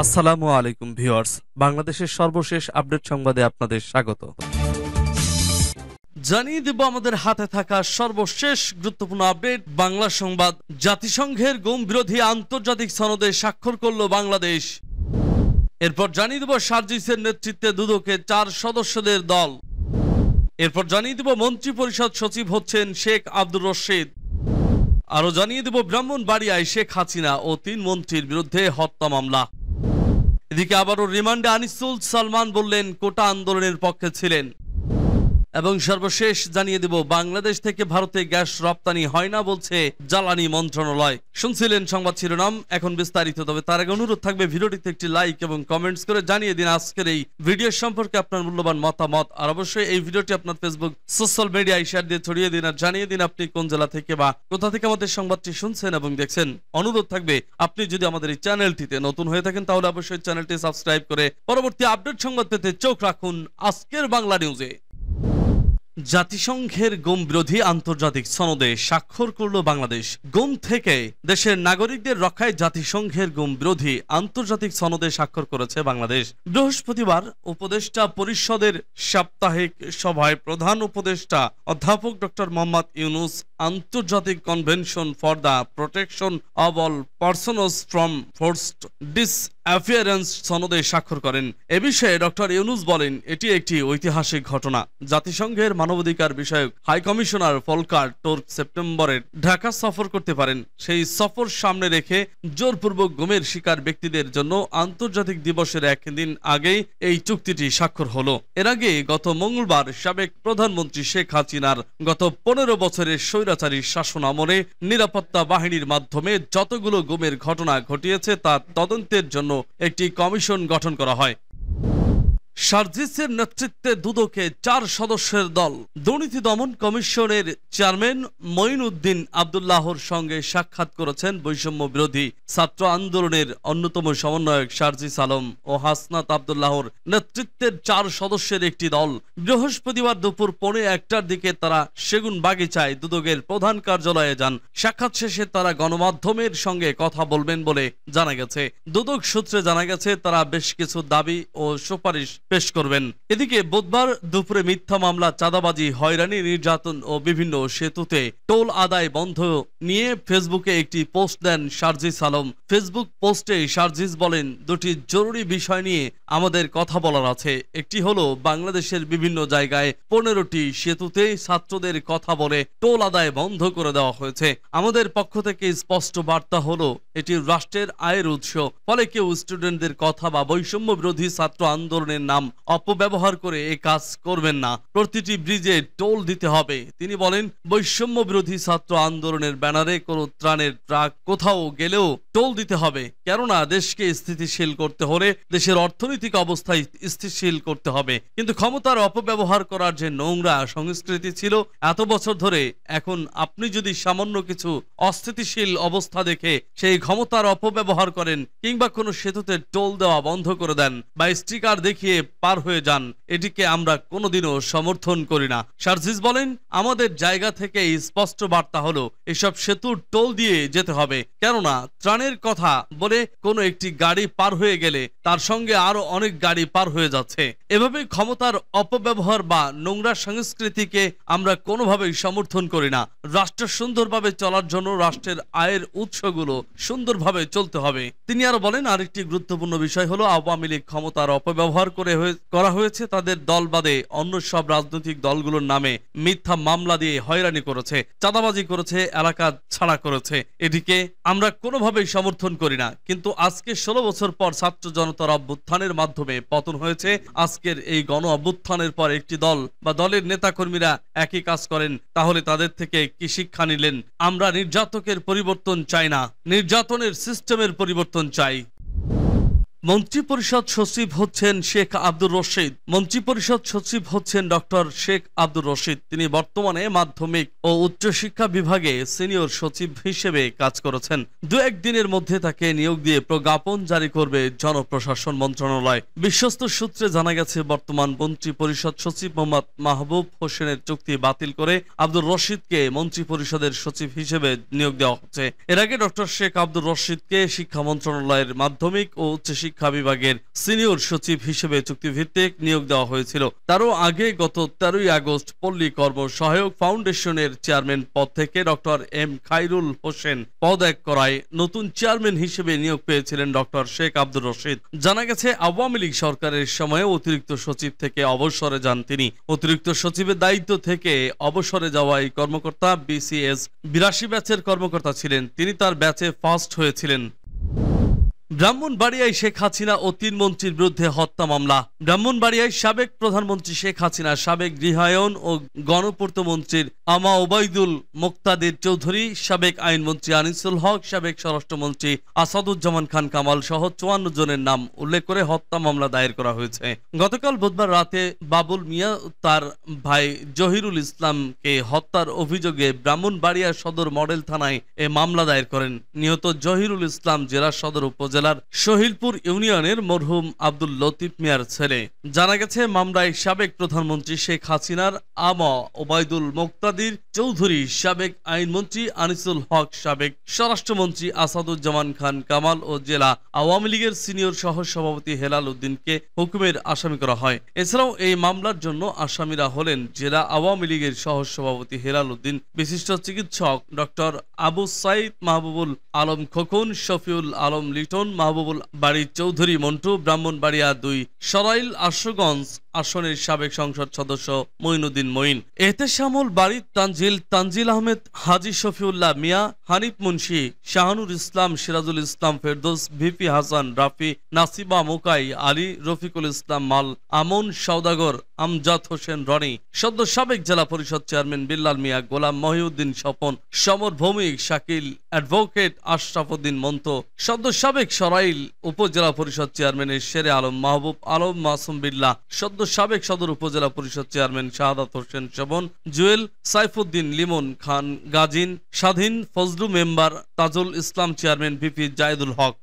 আসসালামু আলাইকুম ভিউয়ার্স, বাংলাদেশের সর্বশেষ আপডেট সংবাদে আপনাদের স্বাগত। জানিয়ে দেব আমাদের হাতে থাকা সর্বশেষ গুরুত্বপূর্ণ আপডেট। বাংলা সংবাদ। জাতিসংঘের গুম বিরোধী আন্তর্জাতিক সনদে স্বাক্ষর করল বাংলাদেশ। এরপর জানিয়ে দেব সার্জিসের নেতৃত্বে দুদকে 4 সদস্যদের দল। এরপর জানিয়ে দেব মন্ত্রী পরিষদ সচিব হচ্ছেন শেখ আব্দুর রশিদ। আরো জানিয়ে দেব ব্রাহ্মণবাড়িয়ায় শেখ হাসিনা ও 3 মন্ত্রীর বিরুদ্ধে হত্যা মামলা। এদিকে আবারও রিমান্ডে আনিসুল সালমান বললেন কোটা আন্দোলনের পক্ষে ছিলেন। এবং সর্বশেষ জানিয়ে দেব বাংলাদেশ থেকে ভারতে গ্যাস রপ্তানি হয় না বলছে জ্বালানি মন্ত্রণালয়। শুনছিলেন সংবাদ শিরোনাম, এখন বিস্তারিত। তবে তার আগে অনুরোধ থাকবে ভিডিওটিতে একটি লাইক এবং কমেন্টস করে জানিয়ে দিন আজকের এই ভিডিও সম্পর্কে আপনার মূল্যবান মতামত। আর অবশ্যই এই ভিডিওটি আপনার ফেসবুক সোশ্যাল মিডিয়ায় শেয়ার দিয়ে ছড়িয়ে দিন আর জানিয়ে দিন আপনি কোন জেলা থেকে বা কোথা থেকে আমাদের সংবাদটি শুনছেন এবং দেখছেন। অনুরোধ থাকবে আপনি যদি আমাদের এই চ্যানেলটিতে নতুন হয়ে থাকেন তাহলে অবশ্যই চ্যানেলটি সাবস্ক্রাইব করে পরবর্তী আপডেট সংবাদ পেতে চোখ রাখুন আজকের বাংলা নিউজে। জাতিসংঘের গুম বিরোধী আন্তর্জাতিক সনদে স্বাক্ষর করল বাংলাদেশ। গুম থেকে দেশের নাগরিকদের রক্ষায় জাতিসংঘের গুম বিরোধী আন্তর্জাতিক সনদে স্বাক্ষর করেছে বাংলাদেশ। বৃহস্পতিবার উপদেষ্টা পরিষদের সাপ্তাহিক সভায় প্রধান উপদেষ্টা অধ্যাপক ডক্টর মোহাম্মদ ইউনুস আন্তর্জাতিক convention for the protection of all persons from forced disappearance সনদে স্বাক্ষর করেন। এ বিষয়ে ডক্টর ইউনুস বলেন, এটি একটি ঐতিহাসিক ঘটনা। জাতিসংঘের মানবাধিকার বিষয়ক হাই কমিশনার ফলকার টুর্ক সেপ্টেম্বরের ঢাকা সফর করতে পারেন। সেই সফর সামনে রেখে জোরপূর্বক গুমের শিকার ব্যক্তিদের জন্য আন্তর্জাতিক দিবসের একদিন আগেই এই চুক্তিটি স্বাক্ষর হলো। এর আগে গত মঙ্গলবার সাবেক প্রধানমন্ত্রী শেখ হাসিনার গত 15 বছরের স্বৈরাচারী শাসন আমলে নিরাপত্তা বাহিনীর মাধ্যমে যতগুলো গুমের ঘটনা ঘটিয়েছে তা তদন্তের জন্য একটি কমিশন গঠন করা হয়। সার্জিসের নেতৃত্বে দুদকে 4 সদস্যের দল দুর্নীতি দমন কমিশনের চেয়ারম্যান মঈনউদ্দিন আব্দুল্লাহর সঙ্গে সাক্ষাৎ করেছেন বৈষম্য বিরোধী ছাত্র আন্দোলনের অন্যতম সমন্বয়ক সার্জিস আলম ও হাসনাত আব্দুল্লাহর নেতৃত্বের 4 সদস্যের একটি দল। বৃহস্পতিবার দুপুর 1:15টার দিকে তারা সেগুন বাগিচায় দুদকের প্রধান কার্যালয়ে যান। সাক্ষাৎ শেষে তারা গণমাধ্যমের সঙ্গে কথা বলবেন বলে জানা গেছে। দুদক সূত্রে জানা গেছে তারা বেশ কিছু দাবি ও সুপারিশ পেশ করবেন। এদিকে বুধবার দুপুরে মিথ্যা মামলা, চাঁদাবাজি, হয়রানি, নির্যাতন ও বিভিন্ন সেতুতে টোল আদায় বন্ধ নিয়ে ফেসবুকে একটি পোস্ট দেন সার্জিস আলম। ফেসবুক পোস্টে সার্জিস বলেন, 2টি জরুরি বিষয় নিয়ে আমাদের কথা বলার আছে। একটি হলো বাংলাদেশের বিভিন্ন জায়গায় 15টি সেতুতে ছাত্রদের কথা বলে টোল আদায় বন্ধ করে দেওয়া হয়েছে। আমাদের পক্ষ থেকে স্পষ্ট বার্তা হলো এটি রাষ্ট্রের আয়ের উৎস। ফলে কেউ স্টুডেন্টদের কথা বা বৈষম্য বিরোধী ছাত্র আন্দোলনের নাম অপব্যবহার করে এ কাজ করবেন না। প্রতিটি ব্রিজে টোল দিতে হবে। তিনি বলেন, বৈষম্য বিরোধী ছাত্র আন্দোলনের ব্যানারে কোনো ত্রাণের ট্রাক কোথাও গেলেও টোল দিতে হবে। কেননা দেশকে স্থিতিশীল করতে হলে দেশের অর্থনৈতিক অবস্থায় স্থিতিশীল করতে হবে। কিন্তু ক্ষমতার অপব্যবহার করার যে নোংরা সংস্কৃতি ছিল এত বছর ধরে, এখন আপনি যদি সামান্য কিছু অস্থিতিশীল অবস্থা দেখে সেই ক্ষমতার অপব্যবহার করেন কিংবা কোনো সেতুতে টোল দেওয়া বন্ধ করে দেন বা স্টিকার দেখিয়ে পার হয়ে যান, এটিকে আমরা কোনোদিনও সমর্থন করি না। সার্জিস বলেন, আমাদের জায়গা থেকে স্পষ্ট বার্তা হলো এসব সেতুর টোল দিয়ে যেতে হবে। কেননা ত্রাণের কথা বলে কোনো একটি গাড়ি পার হয়ে গেলে তার সঙ্গে আরো অনেক গাড়ি পার হয়ে যাচ্ছে। এভাবে ক্ষমতার অপব্যবহার বা নোংরা সংস্কৃতিকে আমরা কোনোভাবেই সমর্থন করি না। রাষ্ট্র সুন্দরভাবে চলার জন্য রাষ্ট্রের আয়ের উৎসগুলো সুন্দরভাবে চলতে হবে। তিনি আরো বলেন, আরেকটি গুরুত্বপূর্ণ বিষয় হলো আওয়ামী লীগ ক্ষমতার অপব্যবহার করা হয়েছে। তাদের দল বাদে অন্য সব রাজনৈতিক দলগুলোর নামে মিথ্যা মামলা দিয়ে হয়রানি করেছে, চাঁদাবাজি করেছে, এলাকা ছাড়া করেছে। এটিকে আমরা কোনোভাবেই সমর্থন করি না। কিন্তু আজকে 16 বছর পর ছাত্র জনতার অভ্যুত্থানের মাধ্যমে পতন হয়েছে। আজকের এই গণ অভ্যুত্থানের পর একটি দল বা দলের নেতাকর্মীরা একই কাজ করেন, তাহলে তাদের থেকে কি শিক্ষা নিলেন? আমরা নির্যাতকের পরিবর্তন চাই না, নির্যাতনের সিস্টেমের পরিবর্তন চাই। মন্ত্রী পরিষদ সচিব হচ্ছেন শেখ আব্দুর রশিদ। মন্ত্রী পরিষদ সচিব হচ্ছেন ডক্টর শেখ আব্দুর রশিদ। তিনি বর্তমানে মাধ্যমিক ও উচ্চশিক্ষা বিভাগে সিনিয়র সচিব হিসেবে কাজ করেছেন। 2-1 দিনের মধ্যে তাকে নিয়োগ দিয়ে প্রজ্ঞাপন জারি করবে জনপ্রশাসন মন্ত্রণালয়। বিশ্বস্ত সূত্রে জানা গেছে, বর্তমান মন্ত্রী পরিষদ সচিব মোহাম্মদ মাহবুব হোসেনের চুক্তি বাতিল করে আব্দুর রশিদকে মন্ত্রী পরিষদের সচিব হিসেবে নিয়োগ দেওয়া হচ্ছে। এর আগে ডক্টর শেখ আব্দুর রশিদকে শিক্ষা মন্ত্রণালয়ের মাধ্যমিক ও উচ্চশিক্ষা শিক্ষা বিভাগের সিনিয়র সচিব হিসেবে চুক্তিভিত্তিক নিয়োগ দেওয়া হয়েছিল। তারও আগে গত 13ই আগস্ট পল্লী কর্ম সহায়ক ফাউন্ডেশনের চেয়ারম্যান পদ থেকে ডক্টর এম খায়রুল হোসেন পদত্যাগ করায় নতুন চেয়ারম্যান হিসেবে নিয়োগ পেয়েছিলেন ডক্টর শেখ আব্দুর রশিদ। জানা গেছে আওয়ামী লীগ সরকারের সময়ে অতিরিক্ত সচিব থেকে অবসরে যান তিনি। অতিরিক্ত সচিবের দায়িত্ব থেকে অবসরে যাওয়া এই কর্মকর্তা BCS 82 ব্যাচের কর্মকর্তা ছিলেন। তিনি তার ব্যাচে ফার্স্ট হয়েছিলেন। ব্রাহ্মণবাড়িয়ায় শেখ হাসিনা ও 3 মন্ত্রীর বিরুদ্ধে হত্যা মামলা। ব্রাহ্মণবাড়িয়ায় সাবেক প্রধানমন্ত্রী শেখ হাসিনা, সাবেক গৃহায়ন ও গণপূর্ত মন্ত্রীর আমা ওবায়দুল মোক্তাদির চৌধুরী, সাবেক আইনমন্ত্রী আনিসুল হক, সাবেক স্বরাষ্ট্রমন্ত্রী আসাদুজ্জামান খান কামাল সহ 54 জনের নাম উল্লেখ করে হত্যা মামলা দায়ের করা হয়েছে। গতকাল বুধবার রাতে বাবুল মিয়া তার ভাই জহিরুল ইসলামকে হত্যার অভিযোগে ব্রাহ্মণবাড়িয়া সদর মডেল থানায় এ মামলা দায়ের করেন। নিহত জহিরুল ইসলাম জেলা সদর উপজেলার শহীদপুর ইউনিয়নের মরহুম আব্দুল লতিফ মিয়ার ছেলে। জানা গেছে মামলায় সাবেক প্রধানমন্ত্রী শেখ হাসিনার আমা ওবায়দুল মোক্তাদির চৌধুরী, সাবেক আইনমন্ত্রী আনিসুল হক, সাবেক স্বরাষ্ট্রমন্ত্রী আসাদুজ্জামান খান কামাল ও জেলা আওয়ামী লীগের সিনিয়র সহ সভাপতি হেলাল উদ্দিনকে হুকুমের আসামি করা হয়। এছাড়াও এই মামলার জন্য আসামিরা হলেন জেলা আওয়ামী লীগের সহ সভাপতি হেলাল উদ্দিন, বিশিষ্ট চিকিৎসক ডক্টর আবু সাইদ, মাহবুবুল আলম খোকন, শফিউল আলম লিটন, মাহবুবুল বাড়ি চৌধুরী মন্টু, ব্রাহ্মণবাড়িয়া 2 সরাইল আশুগঞ্জ আসনের সাবেক সংসদ সদস্য মঈনুদ্দিন মঈন, এহতেশামুল বাড়ি তানজিল আহমেদ, হাজী শফিউল্লাহ মিয়া, হানিফ মুন্সি, শাহানুর ইসলাম, সিরাজুল ইসলাম ফেরদৌস, ভিপি হাসান, রাফি, নাসিবা মুকাই, আলী, রফিকুল ইসলাম মাল, আমন সওদাগর, আমজাদ হোসেন রনি, সদ্য সাবেক জেলা পরিষদ চেয়ারম্যান বিল্লাল মিয়া, গোলাম মহিউদ্দিন স্বপন, সমর ভৌমিক, শাকিল, অ্যাডভোকেট আশরাফুদ্দিন মন্ত, সদ্য সাবেক সরাইল উপজেলা পরিষদ চেয়ারম্যানের শেরে আলম, মাহবুব আলম, মাসুম বিল্লাহ, সদ্য সাবেক সদর উপজেলা পরিষদ চেয়ারম্যান শাহাদাত হোসেন শোভন, জুয়েল, সাইফুদ্দিন, লিমন খান গাজিন, স্বাধীন, Fazlu member, Tajul Islam chairman, VP Zayedul হক।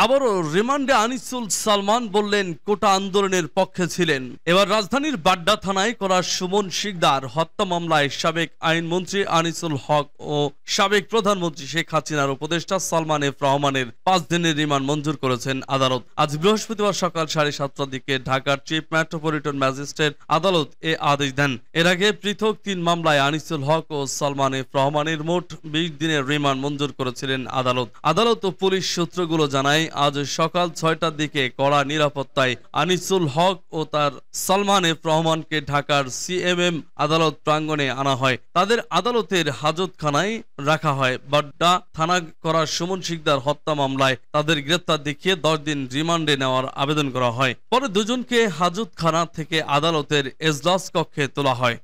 আবারও রিমান্ডে আনিসুল সালমান বললেন কোটা আন্দোলনের পক্ষে ছিলেন। এবার রাজধানীর বাড্ডা থানায় করা সুমন শিকদার হত্যা মামলায় সাবেক আইনমন্ত্রী আনিসুল হক ও সাবেক প্রধানমন্ত্রী শেখ হাসিনার উপদেষ্টা সালমান এফ রহমানের 5 দিনের রিমান্ড মঞ্জুর করেছেন আদালত। আজ বৃহস্পতিবার সকাল 7:30টার দিকে ঢাকার চিফ মেট্রোপলিটন ম্যাজিস্ট্রেট আদালত এ আদেশ দেন। এর আগে পৃথক 3 মামলায় আনিসুল হক ও সালমান এফ রহমানের মোট 20 দিনের রিমান্ড মঞ্জুর করেছিলেন আদালত। আদালত ও পুলিশ সূত্রগুলো জানায় আজ সকাল 6টার দিকে কড়া নিরাপত্তায় আনিসুল হক ও তার সালমান এফ রহমানকে ঢাকার CMM আদালত প্রাঙ্গণে আনা হয়। তাদের আদালতের হাজতখানায় রাখা হয়। বাড্ডা থানা করা সুমন শিকদার হত্যা মামলায় তাদের গ্রেপ্তার দেখিয়ে 10 দিন রিমান্ডে নেওয়ার আবেদন করা হয়। পরে দুজনকে হাজতখানা থেকে আদালতের এজলাস কক্ষে তোলা হয়।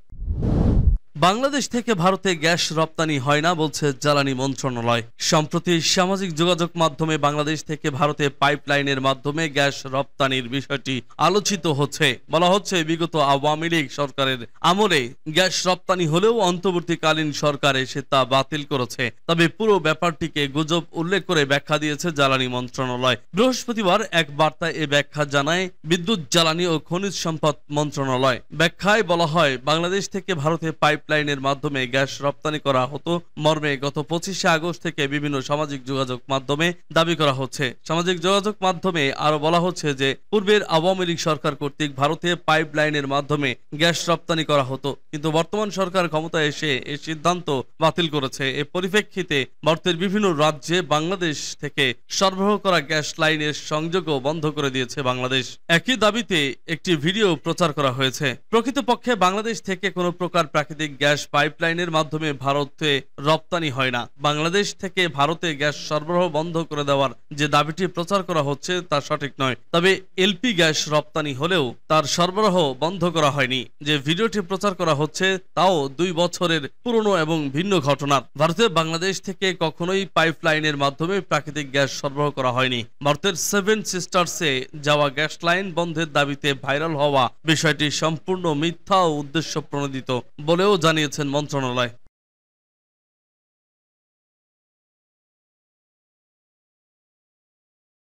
বাংলাদেশ থেকে ভারতে গ্যাস রপ্তানি হয় না বলছে জ্বালানি মন্ত্রণালয়। সম্প্রতি সামাজিক যোগাযোগ মাধ্যমে বাংলাদেশ থেকে ভারতে পাইপলাইনের মাধ্যমে গ্যাস রপ্তানির বিষয়টি আলোচিত হচ্ছে। বলা হচ্ছে বিগত আওয়ামী লীগ সরকারের আমলে গ্যাস রপ্তানি হলেও অন্তর্বর্তীকালীন সরকার এসে তা বাতিল করেছে। তবে পুরো ব্যাপারটিকে গুজব উল্লেখ করে ব্যাখ্যা দিয়েছে জ্বালানি মন্ত্রণালয়। বৃহস্পতিবার এক বার্তায় এ ব্যাখ্যা জানায় বিদ্যুৎ, জ্বালানি ও খনিজ সম্পদ মন্ত্রণালয়। ব্যাখ্যায় বলা হয় বাংলাদেশ থেকে ভারতে পাইপলাইনের মাধ্যমে গ্যাস রপ্তানি করা হতো মর্মে গত 25শে আগস্ট থেকে বিভিন্ন সামাজিক যোগাযোগ মাধ্যমে দাবি করা হচ্ছে। সামাজিক যোগাযোগ মাধ্যমে আরো বলা হচ্ছে যে পূর্বের আওয়ামী লীগ সরকার কর্তৃক ভারতে পাইপলাইনের মাধ্যমে গ্যাস রপ্তানি করা হতো, কিন্তু বর্তমান সরকার ক্ষমতায় এসে এই সিদ্ধান্ত বাতিল করেছে। এর পরিপ্রেক্ষিতে ভারতের বিভিন্ন রাজ্যে বাংলাদেশ থেকে সরবরাহ করা গ্যাস লাইনের সংযোগও বন্ধ করে দিয়েছে বাংলাদেশ। একই দাবিতে একটি ভিডিও প্রচার করা হয়েছে। প্রকৃতপক্ষে বাংলাদেশ থেকে কোনো প্রকার প্রাকৃতিক গ্যাস পাইপলাইনের মাধ্যমে ভারতে রপ্তানি হয় না। বাংলাদেশ থেকে ভারতে গ্যাস সরবরাহ বন্ধ করে দেওয়ার যে দাবিটি প্রচার করা হচ্ছে তা সঠিক নয়। তবে এলপি গ্যাস রপ্তানি হলেও তার সরবরাহ বন্ধ করা হয়নি। যে ভিডিওটি প্রচার করা হচ্ছে তাও 2 বছরের পুরনো এবং ভিন্ন ঘটনার। ভারতে বাংলাদেশ থেকে কখনোই পাইপলাইনের মাধ্যমে প্রাকৃতিক গ্যাস সরবরাহ করা হয়নি। ভারতের 7 সিস্টার্সে যাওয়া গ্যাস লাইন বন্ধের দাবিতে ভাইরাল হওয়া বিষয়টি সম্পূর্ণ মিথ্যা ও উদ্দেশ্য প্রণোদিত বলেও জানিয়েছেন মন্ত্রণালয়।